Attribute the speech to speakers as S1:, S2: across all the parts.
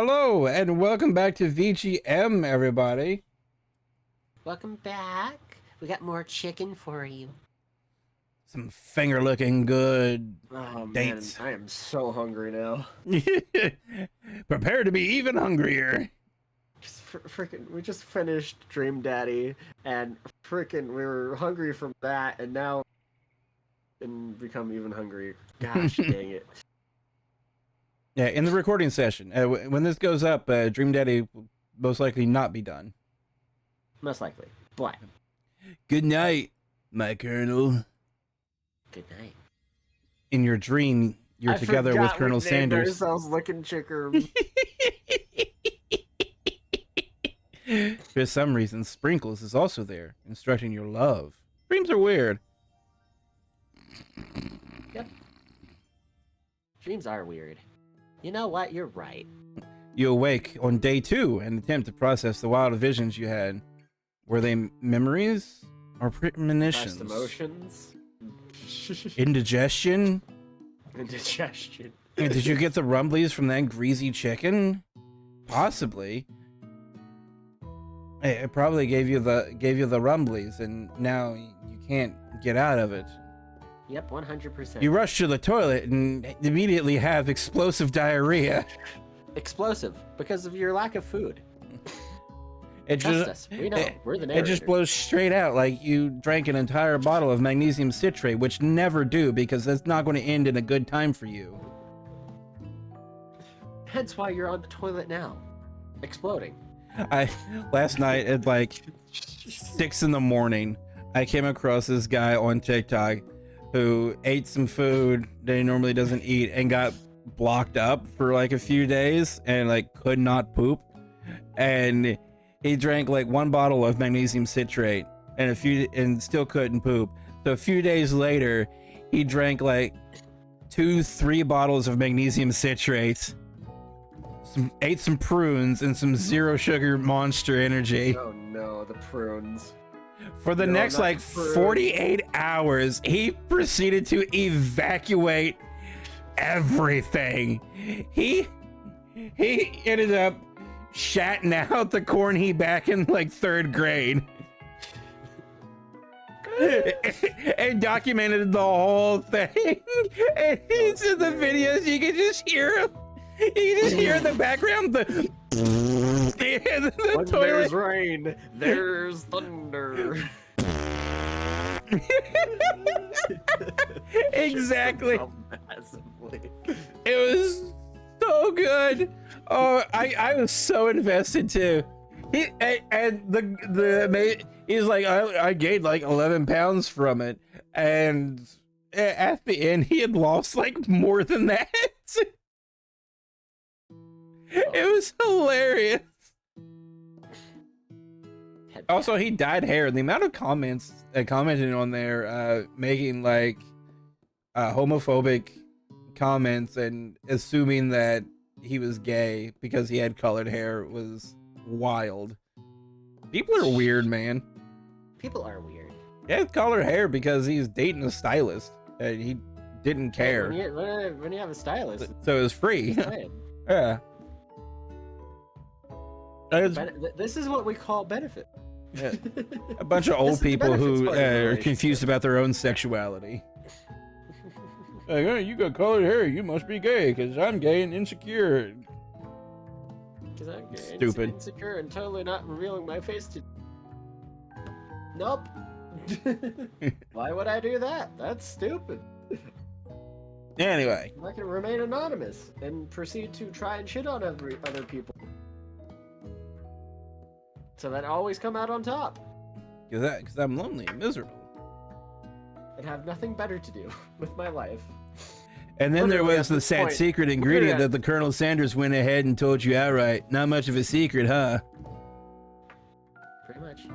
S1: Hello, and welcome back to VGM, everybody.
S2: Welcome back. We got more chicken for you.
S1: Some finger-looking good
S3: Oh
S1: dates.
S3: man, I am so hungry now.
S1: Prepare to be even hungrier.
S3: We just finished Dream Daddy, and we were hungry from that, and now and become even hungry. Gosh dang it!
S1: Yeah, in the recording session, when this goes up, Dream Daddy will most likely not be done.
S3: Most likely, but
S1: Good night, my colonel.
S2: Good night.
S1: In your dream, you're together with Colonel Sanders.
S3: Ourselves licking chicken.
S1: For some reason, Sprinkles is also there, instructing your love. Dreams are weird.
S2: Yep. Dreams are weird. You know what? You're right.
S1: You awake on day 2 and attempt to process the wild visions you had. Were they memories or premonitions?
S3: Past emotions.
S1: Indigestion?
S3: Indigestion.
S1: Did you get the rumblies from that greasy chicken? Possibly. It probably gave you the rumblies, and now you can't get out of it.
S2: Yep, 100%.
S1: You rush to the toilet and immediately have explosive diarrhea.
S2: Explosive because of your lack of food.
S1: It
S2: Trust
S1: just,
S2: us. We know. We're the narrator.
S1: It just blows straight out like you drank an entire bottle of magnesium citrate, which never do because that's not going to end in a good time for you.
S2: Hence why you're on the toilet now. Exploding.
S1: Last night at like 6 in the morning, I came across this guy on TikTok who ate some food that he normally doesn't eat and got blocked up for like a few days and like could not poop. And he drank like 1 bottle of magnesium citrate and still couldn't poop. So a few days later, he drank like 2-3 bottles of magnesium citrate, ate some prunes and some zero sugar Monster Energy.
S3: Oh no, the prunes.
S1: For the next like 48 hours, he proceeded to evacuate everything. He ended up shatting out the corn he back in like 3rd grade. And documented the whole thing. And it's in the videos, you can just hear him. You can just hear in the background the
S3: When
S1: toilet.
S3: there's rain, there's thunder.
S1: Exactly.
S3: So massively.
S1: It was so good. Oh, I was so invested too. He's like, I gained like 11 pounds from it, and at the end he had lost like more than that. It was hilarious. Also, he dyed hair, and the amount of comments commented on there making like homophobic comments and assuming that he was gay because he had colored hair was wild. People are weird, man.
S2: People are weird.
S1: He had colored hair because he's dating a stylist and he didn't care.
S2: When you have a stylist.
S1: So it was free.
S2: Fine.
S1: Yeah.
S2: This is what we call benefit.
S1: Yeah. A bunch of old people who are
S2: confused.
S1: confused about their own sexuality. Like, oh, you got colored hair, you must be gay, because I'm gay and insecure.
S2: Because I'm gay,
S1: Stupid.
S2: insecure, and totally not revealing my face to. Nope. Why would I do that? That's stupid.
S1: Anyway.
S2: I can remain anonymous and proceed to try and shit on other people. So that I always come out on top.
S1: Because I'm lonely and miserable.
S2: And have nothing better to do with my life.
S1: And then there
S3: Literally
S1: was
S3: at
S1: the
S3: this
S1: sad
S3: point,
S1: secret ingredient that the Colonel Sanders went ahead and told you outright. Not much of a secret, huh?
S2: Pretty much.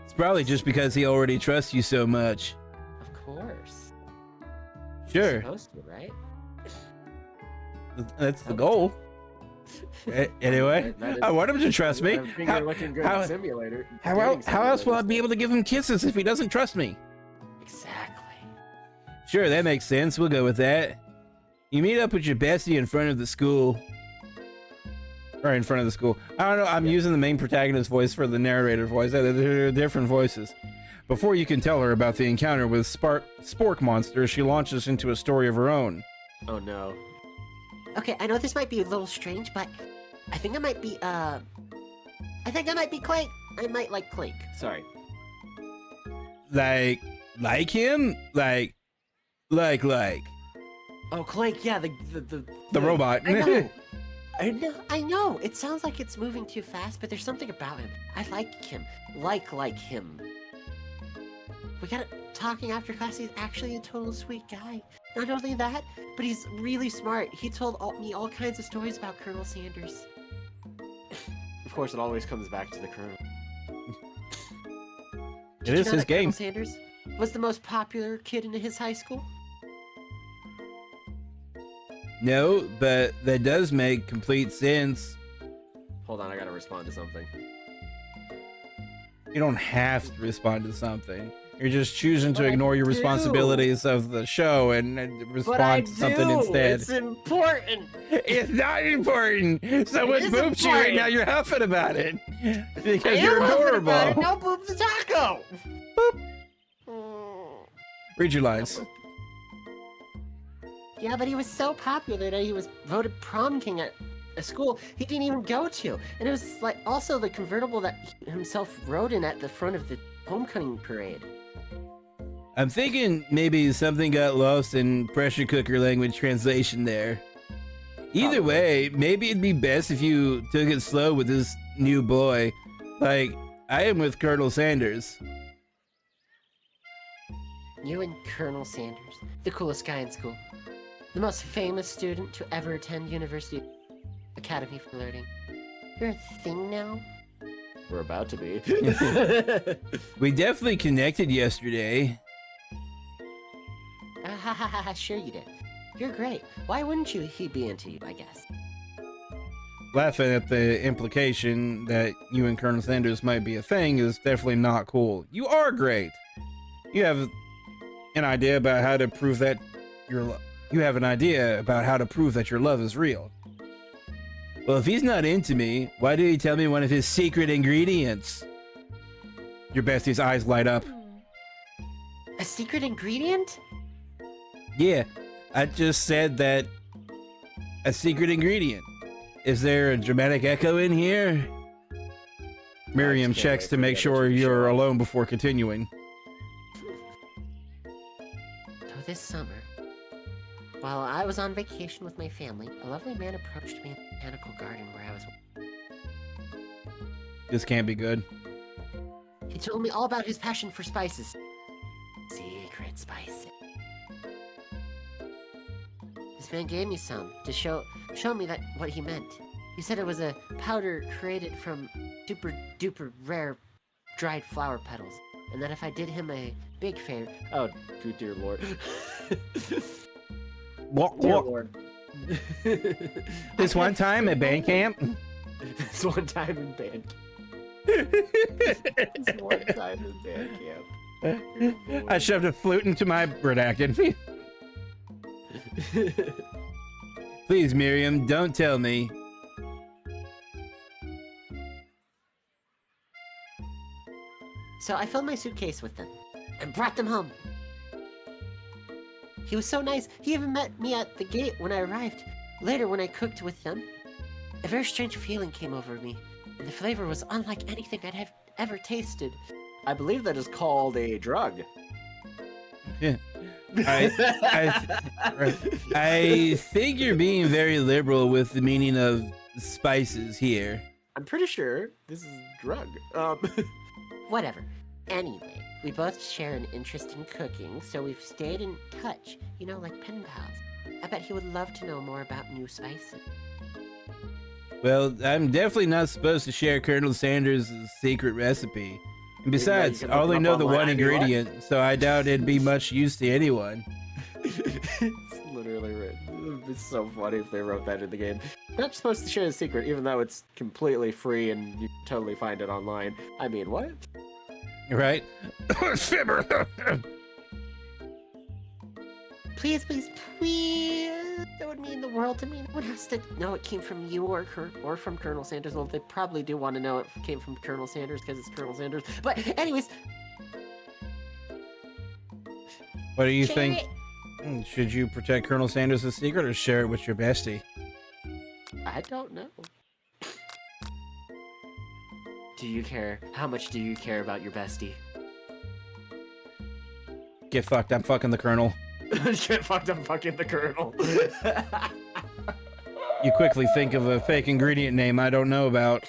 S1: It's probably just because he already trusts you so much.
S2: Of course.
S1: Sure.
S2: You're supposed to, right?
S1: That's the goal. Anyway, I want him to trust me. How else will I be able to give him kisses if he doesn't trust me?
S2: Exactly.
S1: Sure, that makes sense. We'll go with that. You meet up with your bestie in front of the school. right in front of the school. I don't know. I'm using the main protagonist voice for the narrator voice. They're different voices. Before you can tell her about the encounter with spork monsters, she launches into a story of her own.
S2: Oh no.
S4: Okay, I know this might be a little strange, but I think I might be, Clank.
S2: I might like Clink. Sorry.
S1: Like him? Like.
S2: Oh, Clank, yeah, the
S1: robot.
S4: I know. It sounds like it's moving too fast, but there's something about him. I like him. Like him. We got it talking after class. He's actually a total sweet guy. Not only that, but he's really smart. He told me all kinds of stories about Colonel Sanders.
S2: Of course, it always comes back to the Colonel.
S1: It is his game.
S4: Colonel Sanders was the most popular kid in his high school?
S1: No, but that does make complete sense.
S2: Hold on, I gotta respond to something.
S1: You don't have to respond to something. You're just choosing to
S2: But I
S1: ignore your
S2: do.
S1: responsibilities of the show and respond to something instead.
S2: It's important.
S1: It's not important. Someone
S2: is
S1: booped you right
S2: important.
S1: now. You're huffing about it because
S2: I am
S1: you're
S2: huffing
S1: adorable.
S2: about it. No boop the taco.
S1: Read your lines.
S4: Yeah, but he was so popular that he was voted prom king at a school he didn't even go to. And it was like also the convertible that he himself rode in at the front of the homecoming parade.
S1: I'm thinking maybe something got lost in pressure cooker language translation there. Either way, maybe it'd be best if you took it slow with this new boy. Like, I am with Colonel Sanders.
S4: You and Colonel Sanders, the coolest guy in school. The most famous student to ever attend University Academy for Learning. You're a thing now?
S2: We're about to be.
S1: We definitely connected yesterday.
S4: Sure you did. You're great. Why wouldn't he be into you, I guess?
S1: Laughing at the implication that you and Colonel Sanders might be a thing is definitely not cool. You are great. You have an idea about how to prove that your love is real. Well, if he's not into me, why did he tell me one of his secret ingredients? Your bestie's eyes light up.
S4: A secret ingredient?
S1: Yeah, I just said that a secret ingredient. Is there a dramatic echo in here? Miriam
S2: can't
S1: checks
S2: wait
S1: to
S2: for
S1: make
S2: the
S1: sure
S2: editor to show
S1: you're
S2: up.
S1: alone before continuing.
S4: So this summer, while I was on vacation with my family, a lovely man approached me in the botanical garden where I was.
S1: This can't be good.
S4: He told me all about his passion for spices. Secret spices. This man gave me some to show me that what he meant. He said it was a powder created from super duper rare dried flower petals, and that if I did him a big favor,
S2: Oh, good dear lord.
S1: What?
S2: Dear lord.
S1: This one time at band camp?
S2: This one time in band camp. This one time in band camp.
S1: I shoved a flute into my redacted. Please, Miriam, don't tell me.
S4: So I filled my suitcase with them and brought them home. He was so nice. He even met me at the gate when I arrived. Later, when I cooked with them, a very strange feeling came over me, and the flavor was unlike anything I'd have ever tasted.
S2: I believe that is called a drug.
S1: Yeah. I think you're being very liberal with the meaning of spices here.
S2: I'm pretty sure this is drug.
S4: Whatever. Anyway, we both share an interest in cooking, so we've stayed in touch, you know, like pen pals. I bet he would love to know more about new spices.
S1: Well, I'm definitely not supposed to share Colonel Sanders' secret recipe. And besides,
S2: you
S1: I
S2: can look
S1: only
S2: it up
S1: know the
S2: online
S1: one
S2: if you want.
S1: ingredient, so I doubt it'd be much use to anyone.
S2: It's literally written. It's so funny if they wrote that in the game. You're not supposed to share the secret, even though it's completely free and you can totally find it online. I mean, what?
S1: Right? Fibber!
S4: Please, please, please. That would mean the world to me. No one has to know it came from you or from Colonel Sanders. Well, they probably do want to know it came from Colonel Sanders because it's Colonel Sanders. But anyways,
S1: What do you
S4: share
S1: think?
S4: it.
S1: Should you protect Colonel Sanders' secret or share it with your bestie?
S4: I don't know. Do you care? How much do you care about your bestie?
S1: Get fucked. I'm fucking the Colonel.
S2: Get fucked up fucking the Colonel.
S1: You quickly think of a fake ingredient name I don't know about.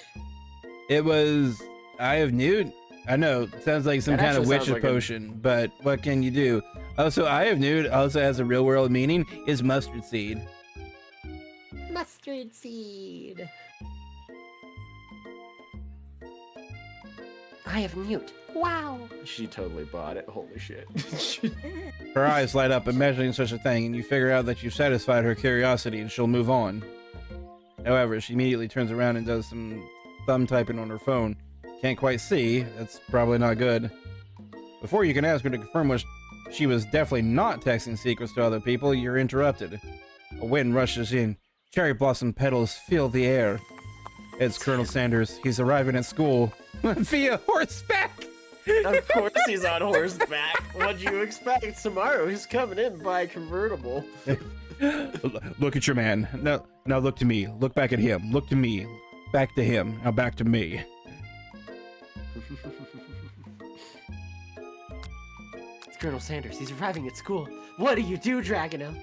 S1: It was Eye of Newt. I know, it sounds like some
S2: That
S1: kind of
S2: actually
S1: witch's
S2: sounds like
S1: potion, but what can you do? Also, Eye of Newt also has a real world meaning, is mustard seed.
S4: Mustard seed. I have Newt. Wow.
S2: She totally bought it. Holy shit.
S1: Her eyes light up imagining such a thing, and you figure out that you've satisfied her curiosity and she'll move on. However, she immediately turns around and does some thumb typing on her phone. Can't quite see, that's probably not good. Before you can ask her to confirm what she was definitely not texting secrets to other people, you're interrupted. A wind rushes in. Cherry blossom petals fill the air. It's Colonel Sanders. He's arriving at school via horseback.
S2: Of course he's on horseback. What'd you expect? Tomorrow he's coming in by convertible.
S1: Look at your man. Now look to me. Look back at him. Look to me. Back to him. Now back to me.
S4: It's Colonel Sanders. He's arriving at school. What do you do, Dragono?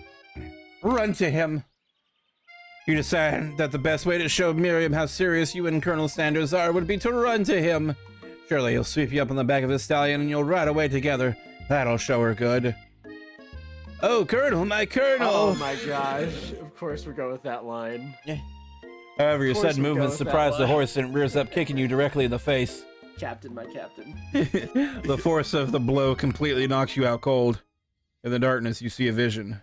S1: Run to him. You decide that the best way to show Miriam how serious you and Colonel Sanders are would be to run to him. Surely he'll sweep you up on the back of his stallion and you'll ride away together. That'll show her good. Oh, Colonel, my Colonel!
S2: Oh my gosh. Of course we go with that line.
S1: However, your
S2: Of course
S1: sudden
S2: we go
S1: movement
S2: with that
S1: surprise the
S2: line.
S1: horse and it rears up, kicking you directly in the face.
S2: Captain, my captain.
S1: The force of the blow completely knocks you out cold. In the darkness, you see a vision.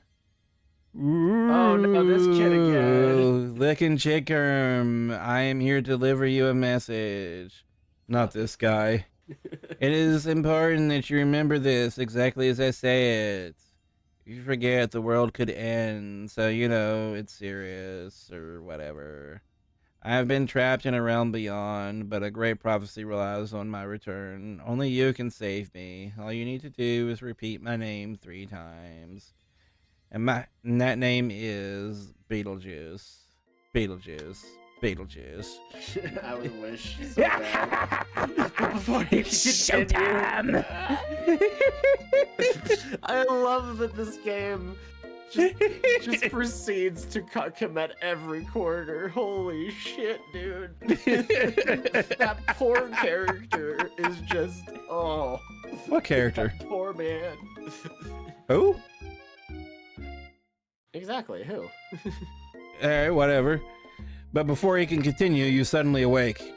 S2: Oh no, this kid again.
S1: Lickin' Chickerm, I am here to deliver you a message. Not this guy. It is important that you remember this exactly as I say it. If you forget, the world could end, so you know it's serious or whatever. I have been trapped in a realm beyond, but a great prophecy relies on my return. Only you can save me. All you need to do is repeat my name 3 times. And that name is Beetlejuice. Beetlejuice. Beetlejuice.
S2: I would wish so bad. Before you
S1: Showtime!
S2: I love that this game just proceeds to commit every corner. Holy shit, dude. That poor character is just, oh.
S1: What character?
S2: That poor man.
S1: Who?
S2: Exactly, who?
S1: Alright, whatever. But before he can continue, you suddenly awake.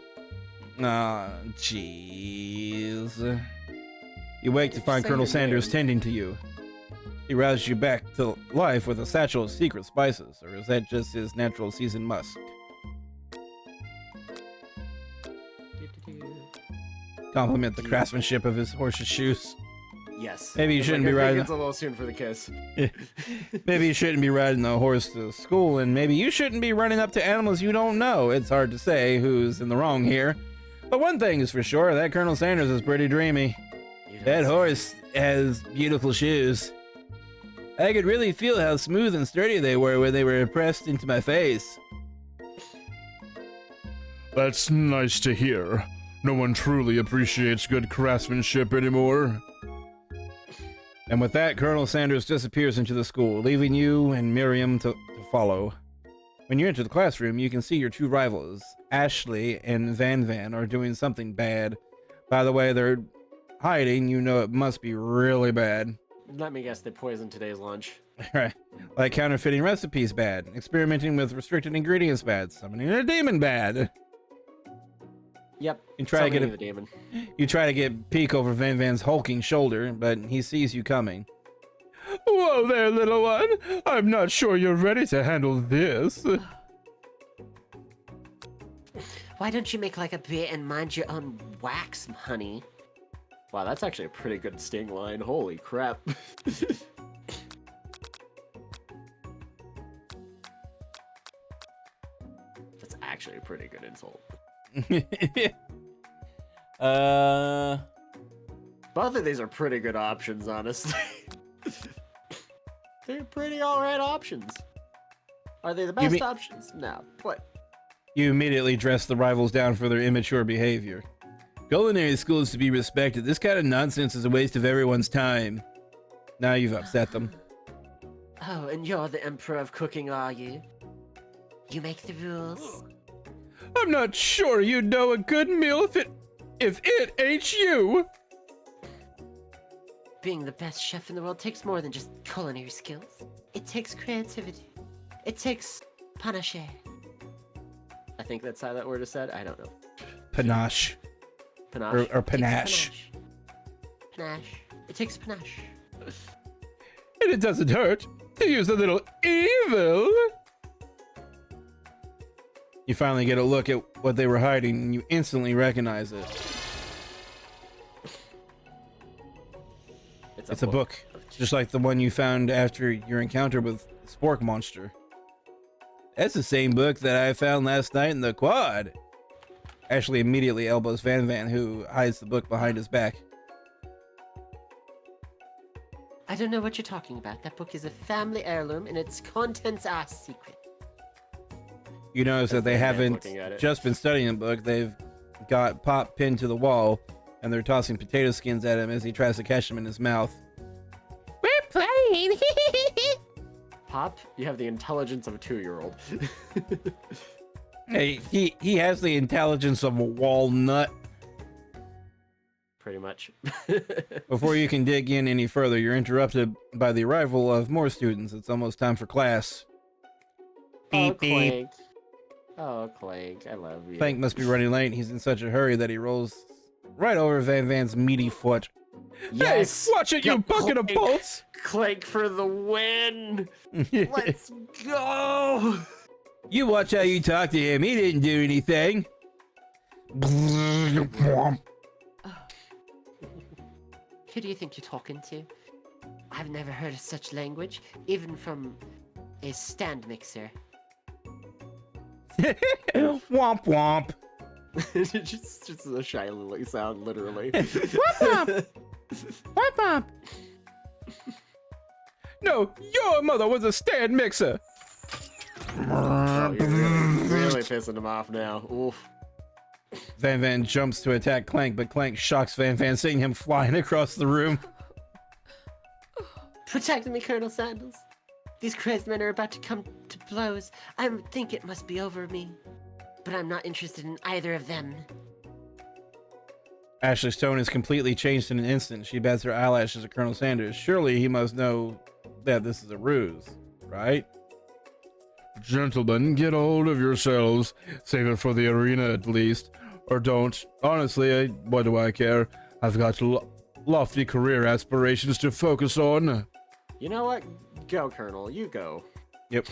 S1: Ah, jeez. You wake to find
S2: say
S1: Colonel
S2: your
S1: Sanders
S2: name.
S1: tending to you. He rouses you back to life with a satchel of secret spices, or is that just his natural seasoned musk? Compliment the craftsmanship of his horse's shoes.
S2: Yes.
S1: Maybe you
S2: It's
S1: shouldn't
S2: like,
S1: be
S2: I think
S1: riding.
S2: It's a little soon for the kiss.
S1: Maybe you shouldn't be riding the horse to school, and maybe you shouldn't be running up to animals you don't know. It's hard to say who's in the wrong here. But one thing is for sure, that Colonel Sanders is pretty dreamy. That horse has beautiful shoes. I could really feel how smooth and sturdy they were when they were pressed into my face.
S5: That's nice to hear. No one truly appreciates good craftsmanship anymore.
S1: And with that, Colonel Sanders disappears into the school, leaving you and Miriam to follow. When you enter the classroom, you can see your 2 rivals, Ashley and Van, are doing something bad. By the way, they're hiding. You know it must be really bad.
S2: Let me guess, they poisoned today's lunch.
S1: Right. Like counterfeiting recipes bad, experimenting with restricted ingredients bad, summoning a demon bad.
S2: Yep.
S1: You try to get
S2: summoning
S1: a
S2: the demon.
S1: You try to get peek over Van's hulking shoulder, but he sees you coming. Whoa there, little one. I'm not sure you're ready to handle this.
S4: Why don't you make like a bit and mind your own wax, honey?
S2: Wow, that's actually a pretty good sting line. Holy crap. actually a pretty good insult. Both of these are pretty good options, honestly. They're pretty alright options. Are they the best options? No. What?
S1: You immediately dress the rivals down for their immature behavior. Culinary school is to be respected. This kind of nonsense is a waste of everyone's time. Now you've upset them.
S4: Oh, and you're the emperor of cooking, are you? You make the rules.
S1: I'm not sure you'd know a good meal if it ain't you.
S4: Being the best chef in the world takes more than just culinary skills. It takes creativity. It takes panache.
S2: I think that's how that word is said. I don't know.
S1: Panache.
S2: Panache.
S1: Or panache.
S4: Panache. It takes panache.
S1: And it doesn't hurt to use a little evil. You finally get a look at what they were hiding, and you instantly recognize it. It's a book, just like the one you found after your encounter with the Spork monster. That's the same book that I found last night in the quad. Ashley immediately elbows Van, who hides the book behind his back.
S4: I don't know what you're talking about. That book is a family heirloom, and its contents are secret.
S1: You notice that they haven't just been studying the book. They've got Pop pinned to the wall, and they're tossing potato skins at him as he tries to catch them in his mouth. We're playing!
S2: Pop, you have the intelligence of a 2-year-old.
S1: Hey, he has the intelligence of a walnut.
S2: Pretty much.
S1: Before you can dig in any further, you're interrupted by the arrival of more students. It's almost time for class. Beep, beep.
S2: Clank. Oh, Clank, I love you.
S1: Clank must be running late. He's in such a hurry that he rolls right over Van's meaty foot.
S2: Yes!
S1: Hey, watch it, you bucket of bolts!
S2: Clank for the win! Let's go!
S1: You watch how you talk to him. He didn't do anything.
S4: Who do you think you're talking to? I've never heard of such language, even from a stand mixer.
S1: Womp womp.
S2: just a shy lily sound, literally.
S1: Womp womp. No, your mother was a stand mixer.
S2: Oh, you're really pissing him off now. Oof.
S1: Van jumps to attack Clank, but Clank shocks Van, seeing him flying across the room.
S4: Protect me, Colonel Sandals. These crazed men are about to come to blows. I think it must be over me. But I'm not interested in either of them.
S1: Ashley's tone is completely changed in an instant. She bats her eyelashes at Colonel Sanders. Surely he must know that this is a ruse, right?
S5: Gentlemen, get a hold of yourselves. Save it for the arena at least. Or don't. Honestly, what do I care? I've got lofty career aspirations to focus on.
S2: You know what? Go, Colonel. You go.
S1: Yep.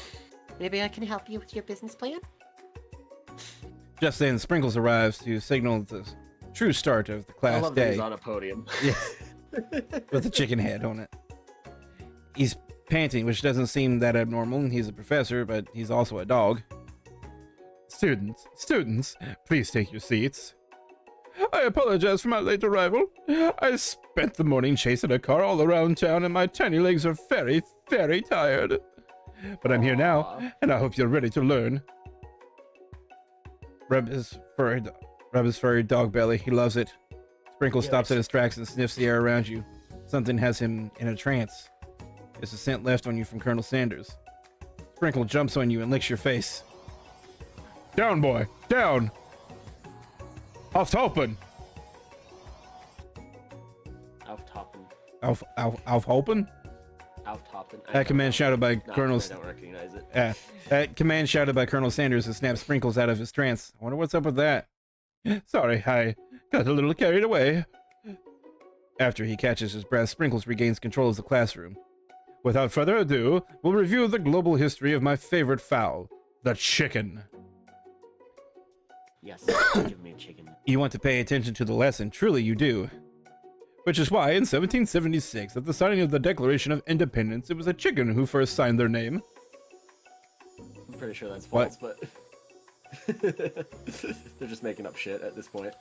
S4: Maybe I can help you with your business plan?
S1: Just then, Sprinkles arrives to signal the true start of the
S2: I
S1: class
S2: love that
S1: day.
S2: he's on a podium.
S1: Yeah. With a chicken head on it. He's panting, which doesn't seem that abnormal. He's a professor, but he's also a dog.
S5: Students, please take your seats. I apologize for my late arrival. I spent the morning chasing a car all around town, and my tiny legs are very, very tired. But I'm here now, and I hope you're ready to learn.
S1: Rub his furry dog belly. He loves it. Sprinkle stops at his tracks and sniffs the air around you. Something has him in a trance. There's a scent left on you from Colonel Sanders. Sprinkle jumps on you and licks your face.
S5: Down, boy, down. Auftoppen.
S1: Auftoppen?
S2: Auftoppen.
S1: That command shouted by Colonel.
S2: I don't recognize it.
S1: Yeah, that command shouted by Colonel Sanders has snapped Sprinkles out of his trance. I wonder what's up with that. Sorry, I got a little carried away. After he catches his breath, Sprinkles regains control of the classroom. Without further ado, we'll review the global history of my favorite fowl, the chicken.
S2: Yes, give me a chicken.
S1: You want to pay attention to the lesson, truly you do. Which is why, in 1776, at the signing of the Declaration of Independence, it was a chicken who first signed their name.
S2: I'm pretty sure that's false, but...
S3: They're just making up shit at this point.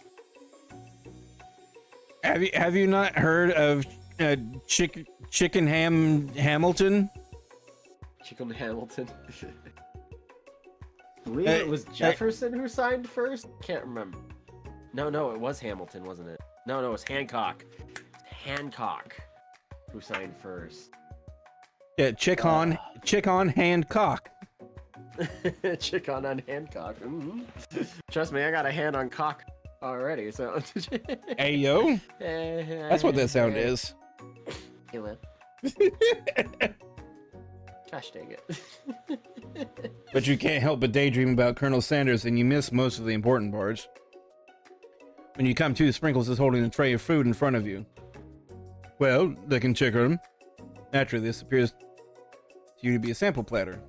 S1: Have you not heard of Chicken Hamilton?
S3: Chicken Hamilton. I believe it was Jefferson who signed first? Can't remember. No, it was Hamilton, wasn't it? No, it was Hancock. Hancock who signed first.
S1: Yeah, Chick on Hancock.
S3: Chick on Hancock. Mm-hmm. Trust me, I got a hand on cock already, so.
S1: Hey, yo. That's what that sound is.
S3: Hey, Lip. Gosh dang it.
S1: But you can't help but daydream about Colonel Sanders, and you miss most of the important parts. When you come to, Sprinkles is holding a tray of food in front of you. Well, lickin' chicken. Naturally, this appears to you to be a sample platter.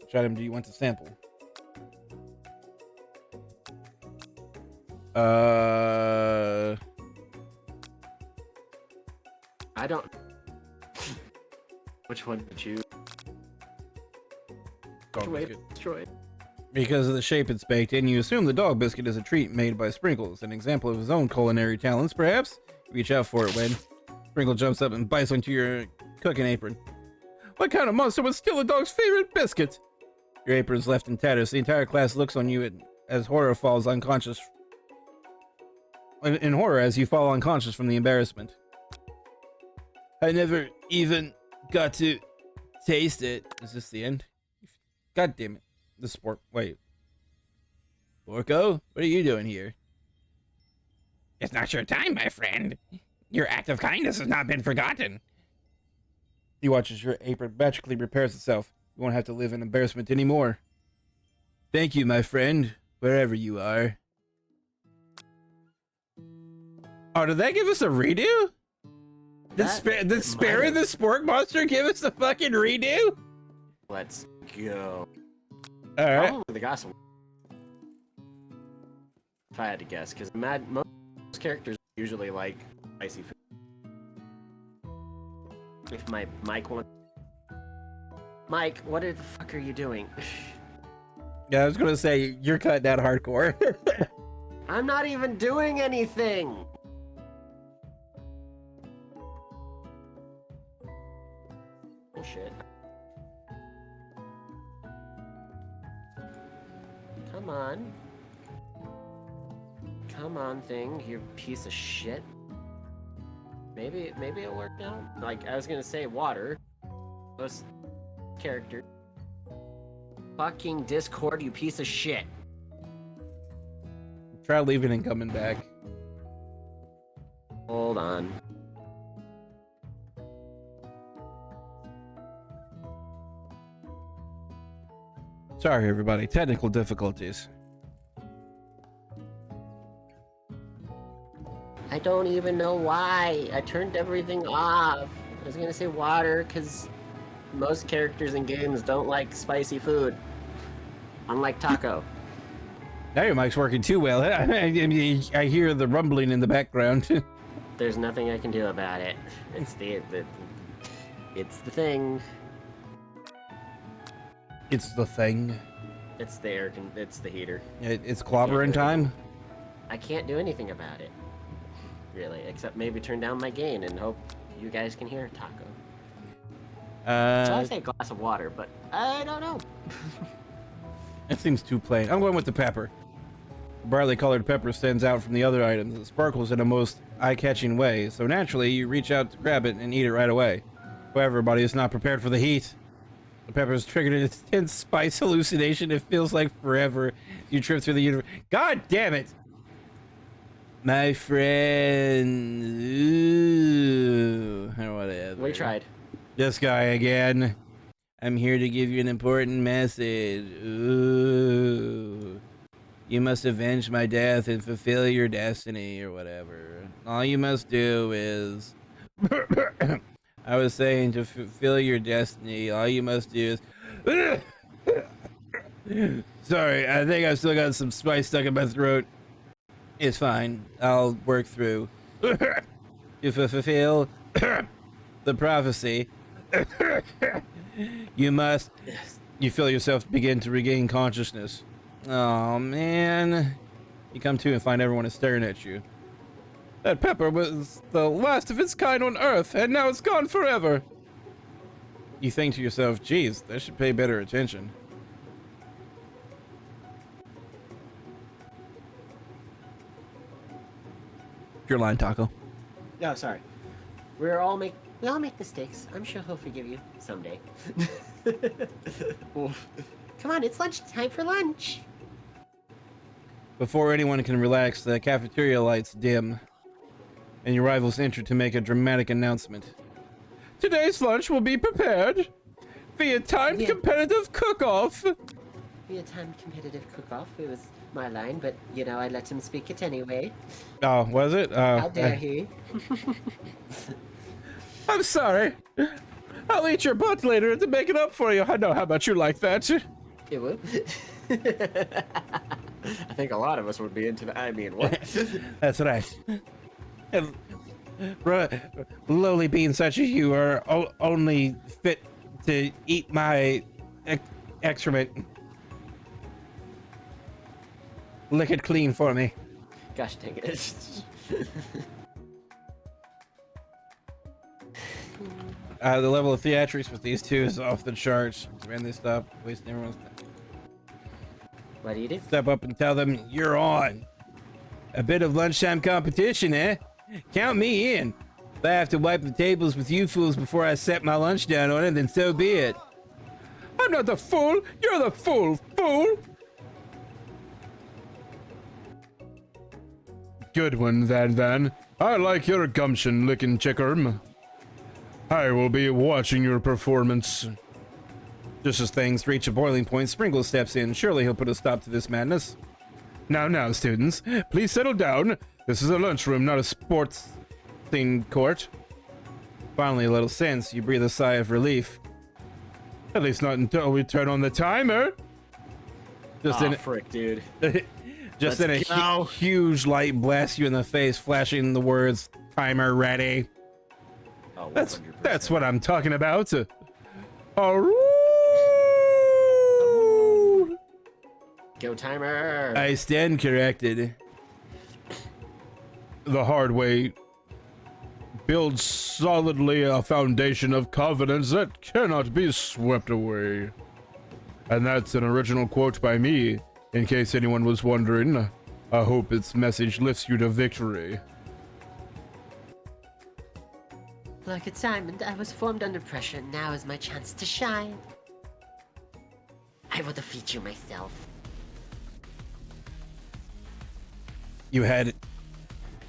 S1: Which item do you want to sample?
S3: I don't. Which one to choose?
S1: Dog biscuit.
S3: Troy.
S1: Because of the shape it's baked in, you assume the dog biscuit is a treat made by Sprinkles, an example of his own culinary talents, perhaps? Reach out for it when Sprinkle jumps up and bites onto your cooking apron. What kind of monster would steal a dog's favorite biscuit? Your apron's left in tatters. The entire class looks on you as horror falls unconscious. In horror as you fall unconscious from the embarrassment. I never even got to taste it. Is this the end? God damn it. The sport. Wait. Porco? What are you doing here?
S5: It's not your time, my friend. Your act of kindness has not been forgotten.
S1: You watch as your apron magically repairs itself. You won't have to live in embarrassment anymore. Thank you, my friend, wherever you are. Oh, did that give us a redo? Did Sparrow the Spork Monster give us a fucking redo?
S3: Let's go.
S1: Alright.
S3: Probably the gossip. If I had to guess, because most characters usually like spicy food. If my Mike wants. Mike, what the fuck are you doing?
S1: Yeah, I was gonna say, you're cutting out hardcore.
S3: I'm not even doing anything! Bullshit. Come on. Come on, thing, you piece of shit. Maybe it'll work out. Like, I was gonna say water. Those characters. Fucking Discord, you piece of shit.
S1: Try leaving and coming back.
S3: Hold on.
S1: Sorry, everybody. Technical difficulties.
S3: I don't even know why. I turned everything off. I was gonna say water, because most characters in games don't like spicy food. Unlike Taco.
S1: Now your mic's working too well. I hear the rumbling in the background.
S3: There's nothing I can do about it. It's it's the thing.
S1: It's the thing.
S3: It's the heater.
S1: It's clobbering time.
S3: I can't do anything about it. Really, except maybe turn down my gain and hope you guys can hear Taco. So I say a glass of water, but I don't know.
S1: That seems too plain. I'm going with the pepper. Brightly colored pepper stands out from the other items. It sparkles in a most eye-catching way, so naturally you reach out to grab it and eat it right away. However, everybody is not prepared for the heat. The pepper has triggered an intense spice hallucination. It feels like forever. You trip through the universe. God damn it! My friend. Ooh, or whatever.
S3: We tried.
S1: This guy again. I'm here to give you an important message. Ooh. You must avenge my death and fulfill your destiny or whatever. All you must do is... I was saying to fulfill your destiny, all you must do is... Sorry, I think I've still got some spice stuck in my throat. It's fine. I'll work through. To fulfill the prophecy, you must... You feel yourself begin to regain consciousness. Oh man. You come to and find everyone is staring at you.
S5: That pepper was the last of its kind on Earth, and now it's gone forever.
S1: You think to yourself, geez, they should pay better attention. Your line, Taco.
S3: No, sorry. We all make mistakes. I'm sure he'll forgive you someday. Oof.
S4: Come on, it's lunch time for lunch.
S1: Before anyone can relax, the cafeteria lights dim, and your rivals enter to make a dramatic announcement.
S5: Today's lunch will be prepared via timed competitive cook-off.
S4: We had timed competitive cook-off. It was my line, but you know, I let him speak it anyway.
S1: Oh, was it?
S4: How dare he?
S5: I'm sorry. I'll eat your butt later to make it up for you. I know how much you like that.
S4: It would.
S3: I think a lot of us would be into that. I mean, what?
S1: That's right. And, lowly beings such as you are only fit to eat my excrement. Lick it clean for me.
S3: Gosh dang it.
S1: The level of theatrics with these two is off the charts. Man, they stop wasting everyone's time.
S3: What do you do?
S1: Step up and tell them you're on. A bit of lunchtime competition, eh? Count me in. If I have to wipe the tables with you fools before I set my lunch down on it, then so be it.
S5: I'm not the fool. You're the fool, fool. Good one, then. I like your gumption, lickin' chickerm. I will be watching your performance.
S1: Just as things reach a boiling point, Sprinkle steps in. Surely he'll put a stop to this madness.
S5: Now, students, please settle down. This is a lunchroom, not a sports thing court.
S1: Finally, a little sense. You breathe a sigh of relief.
S5: At least not until we turn on the timer.
S1: Just
S3: Aw, frick, dude.
S1: Just
S3: Let's
S1: then
S3: go.
S1: huge light blasts you in the face, flashing the words "Timer ready."
S3: Oh,
S5: That's what I'm talking about. Aroo!
S3: Go timer.
S1: I stand corrected.
S5: The hard way builds solidly a foundation of confidence that cannot be swept away. And that's an original quote by me, in case anyone was wondering. I hope its message lifts you to victory.
S4: Like a diamond, I was formed under pressure. Now is my chance to shine. I will defeat you myself.
S1: You had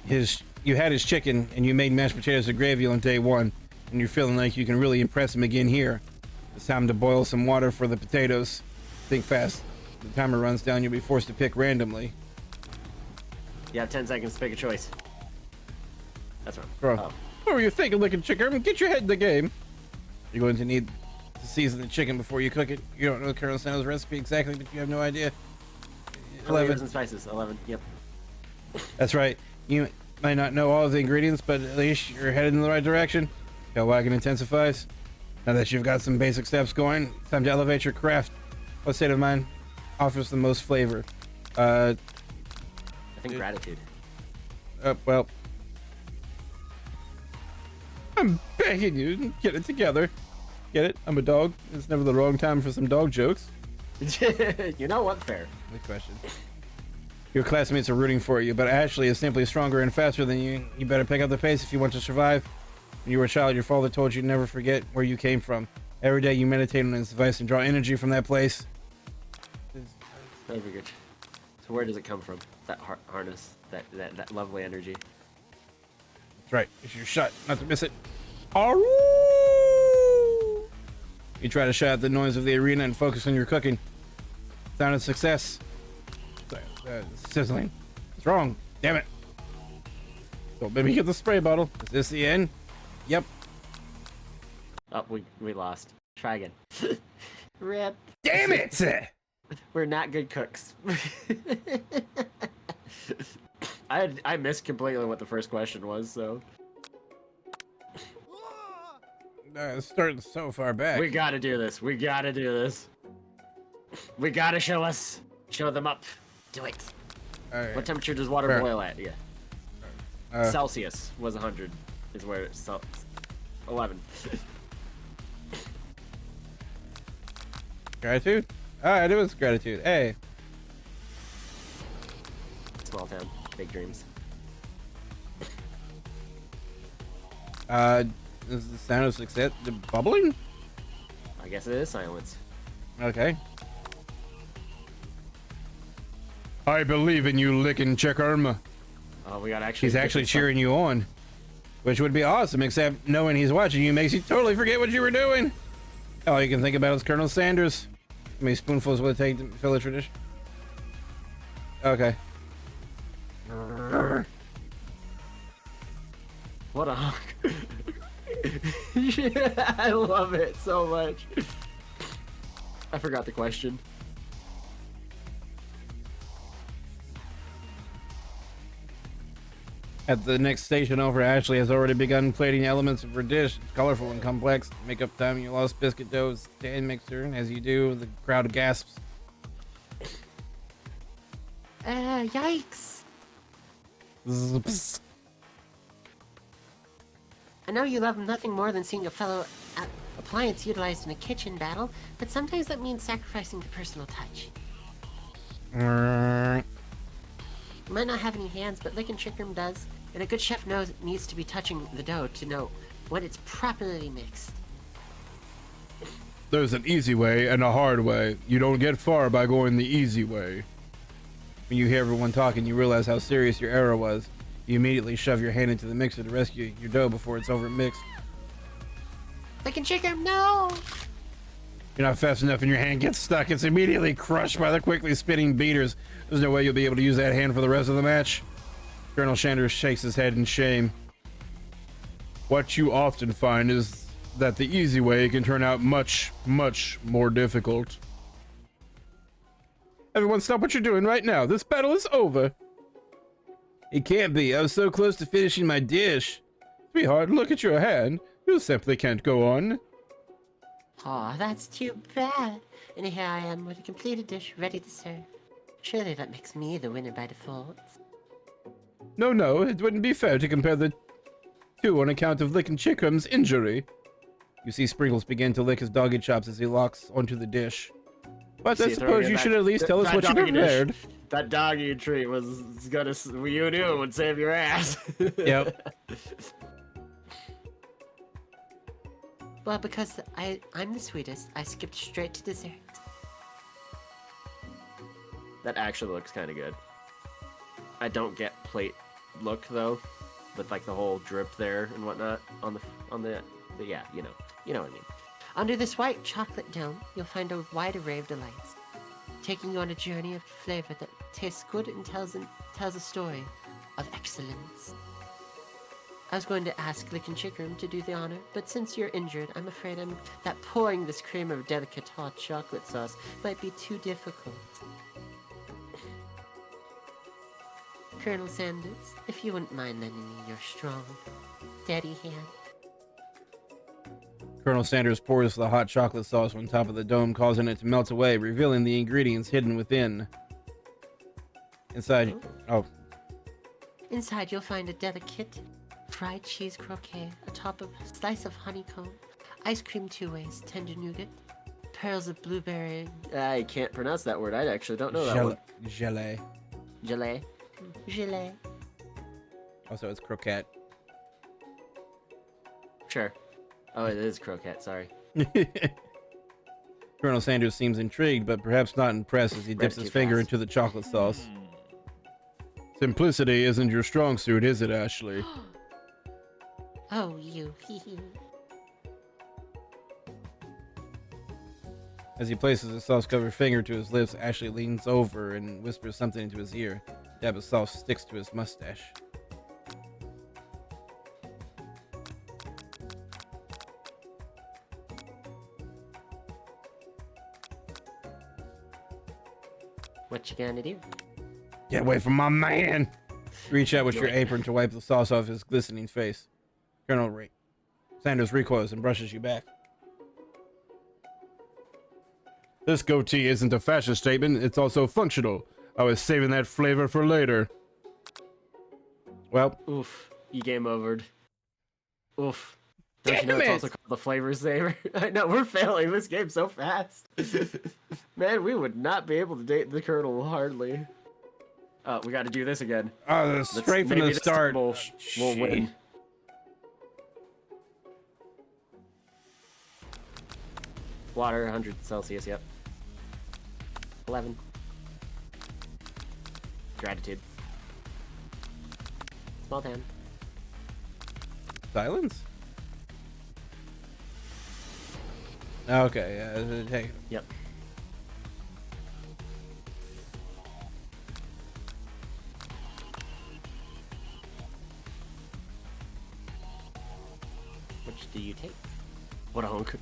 S1: his chicken, and you made mashed potatoes and gravy on day one, and you're feeling like you can really impress him again here. It's time to boil some water for the potatoes. Think fast. The timer runs down. You'll be forced to pick randomly.
S3: You have 10 seconds to pick a choice. That's wrong.
S1: Bro.
S3: Oh.
S5: What were you thinking, licking chicken? Get your head in the game.
S1: You're going to need to season the chicken before you cook it. You don't know Colonel Santa's recipe exactly, but you have no idea.
S3: Flavors and spices. 11. Yep.
S1: That's right. You might not know all of the ingredients, but at least you're headed in the right direction. Got wagon intensifies. Now that you've got some basic steps going, it's time to elevate your craft. What state of mind offers the most flavor?
S3: I think gratitude.
S1: Well,
S5: I'm begging you, get it together. Get it? I'm a dog. It's never the wrong time for some dog jokes.
S3: You know what? Fair.
S1: good question. Your classmates are rooting for you, but Ashley is simply stronger and faster than you. You better pick up the pace if you want to survive. When you were a child, your father told you never forget where you came from. Every day you meditate on his device and draw energy from that place.
S3: Very good. So where does it come from? That harness, that lovely energy.
S1: That's right. It's your shot, not to miss it.
S5: Aroo!
S1: You try to shut out the noise of the arena and focus on your cooking. Sound of success. Sizzling. What's wrong? Damn it. Don't let me get the spray bottle. Is this the end? Yep.
S3: Oh, we lost. Try again.
S4: Rip.
S1: Damn it!
S3: We're not good cooks. I missed completely what the first question was, so.
S1: It's starting so far back.
S3: We gotta do this. We gotta do this. We gotta show us. Show them up. Do it.
S1: All right.
S3: What temperature does water
S1: Fair.
S3: boil at? Yeah. Celsius was 100. Is where it's 11.
S1: Gratitude? All right, it was gratitude. Hey.
S3: Small town, big dreams.
S1: Is the sound of success the bubbling?
S3: I guess it is silence.
S1: Okay.
S5: I believe in you, lickin' chickarm.
S3: Oh, we got actually.
S1: He's actually cheering you on, which would be awesome, except knowing he's watching you makes you totally forget what you were doing. All you can think about is Colonel Sanders. How many spoonfuls will it take to fill a tradition? Okay.
S3: What a hunk. Yeah, I love it so much. I forgot the question.
S1: At the next station over, Ashley has already begun plating elements of her dish. It's colorful and complex. Make up time you lost biscuit dough's stand mixer. As you do, the crowd gasps.
S4: Yikes.
S1: Zzz.
S4: I know you love nothing more than seeing a fellow appliance utilized in a kitchen battle, but sometimes that means sacrificing the personal touch. You might not have any hands, but Lickin' Chickroom does, and a good chef knows it needs to be touching the dough to know when it's properly mixed.
S5: There's an easy way and a hard way. You don't get far by going the easy way.
S1: When you hear everyone talking, you realize how serious your error was. You immediately shove your hand into the mixer to rescue your dough before it's over mixed.
S4: Lickin' Chickroom, no!
S1: You're not fast enough and your hand gets stuck. It's immediately crushed by the quickly spinning beaters. There's no way you'll be able to use that hand for the rest of the match. Colonel Sanders shakes his head in shame.
S5: What you often find is that the easy way can turn out much, much more difficult. Everyone stop what you're doing right now. This battle is over.
S1: It can't be. I was so close to finishing my dish.
S5: Sweetheart, look at your hand. You simply can't go on.
S4: Aw, that's too bad. And here I am with a completed dish ready to serve. Surely that makes me the winner by default.
S5: No, it wouldn't be fair to compare the two on account of Lickin' Chickrum's injury.
S1: You see Sprinkles begin to lick his doggy chops as he locks onto the dish.
S5: But I suppose you should at least tell us what you prepared.
S3: That doggy treat was gonna. You knew it would save your ass.
S1: Yep.
S4: Well, because I'm the sweetest, I skipped straight to dessert.
S3: That actually looks kind of good. I don't get plate look though, with like the whole drip there and whatnot on the yeah, you know what I mean.
S4: Under this white chocolate dome, you'll find a wide array of delights, taking you on a journey of flavor that tastes good and tells a story of excellence. I was going to ask Lickin' Chickroom to do the honor, but since you're injured, I'm afraid that pouring this cream of delicate hot chocolate sauce might be too difficult. Colonel Sanders, if you wouldn't mind lending me your strong, steady hand.
S1: Colonel Sanders pours the hot chocolate sauce on top of the dome, causing it to melt away, revealing the ingredients hidden within. Inside,
S4: Inside, you'll find a delicate fried cheese croquette atop of a slice of honeycomb, ice cream two ways, tender nougat, pearls of blueberry.
S3: I can't pronounce that word. I actually don't know that one.
S1: Gelée.
S3: Gelée.
S4: Gelée.
S1: Also, it's croquette.
S3: Sure. Oh, it is croquette. Sorry.
S1: Colonel Sanders seems intrigued, but perhaps not impressed as he dips his finger into the chocolate sauce.
S5: Simplicity isn't your strong suit, is it, Ashley?
S4: Oh, you.
S1: As he places a sauce-covered finger to his lips, Ashley leans over and whispers something into his ear. A dab of sauce sticks to his mustache.
S4: What you gonna do?
S1: Get away from my man! Reach out with your apron to wipe the sauce off his glistening face. Colonel Sanders recoils and brushes you back.
S5: This goatee isn't a fashion statement, it's also functional. I was saving that flavor for later. Well,
S3: Oof. You game overed. Oof. Don't you know it's also called the flavor saver? I know, we're failing this game so fast. Man, we would not be able to date the Colonel, hardly. Oh, we gotta do this again.
S1: Straight from
S3: maybe
S1: the
S3: this
S1: start.
S3: time we'll win. Water, 100 Celsius, yep. 11. Gratitude. Small town.
S1: Silence? Okay, yeah, hey.
S3: Yep. Which do you take? What a hunk.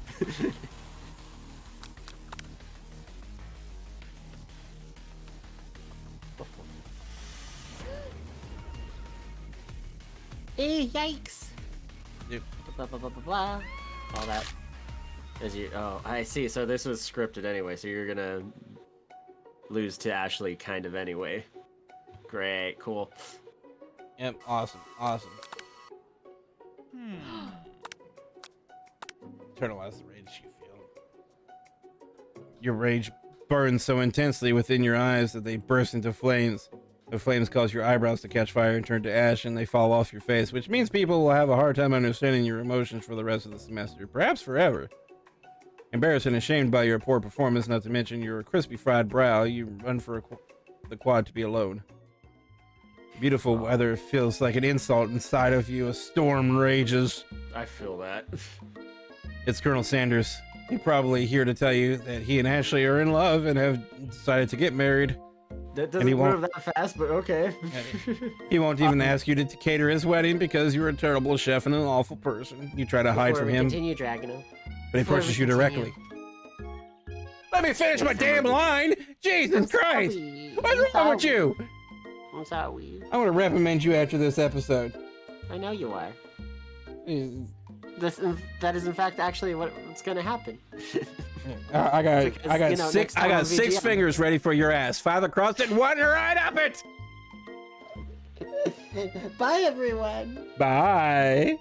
S4: Yikes!
S1: Yep.
S4: Blah, blah, blah, blah, blah.
S3: All that. As you, oh, I see. So this was scripted anyway. So you're gonna lose to Ashley, kind of anyway. Great, cool.
S1: Yep, awesome, awesome. Internalize the rage you feel. Your rage burns so intensely within your eyes that they burst into flames. The flames cause your eyebrows to catch fire and turn to ash, and they fall off your face, which means people will have a hard time understanding your emotions for the rest of the semester, perhaps forever. Embarrassed and ashamed by your poor performance, not to mention your crispy fried brow, you run for the quad to be alone. Beautiful weather feels like an insult inside of you. A storm rages.
S3: I feel that.
S1: It's Colonel Sanders. He's probably here to tell you that he and Ashley are in love and have decided to get married.
S3: That doesn't move that fast, but okay.
S1: He won't even ask you to cater his wedding because you're a terrible chef and an awful person. You try to hide from him,
S4: Continue, Dragono.
S1: but he pushes you directly. Let me finish my damn line! Jesus Christ! What's wrong with you?
S4: I'm sorry.
S1: I want to reprimand you after this episode.
S4: I know you are.
S1: Uh,
S4: That is in fact actually what's gonna happen.
S1: I got
S4: Because, you know,
S1: six.
S4: next time
S1: I got
S4: on
S1: 6
S4: VGM.
S1: fingers ready for your ass. 5 across it, 1 right up it.
S4: Bye, everyone.
S1: Bye.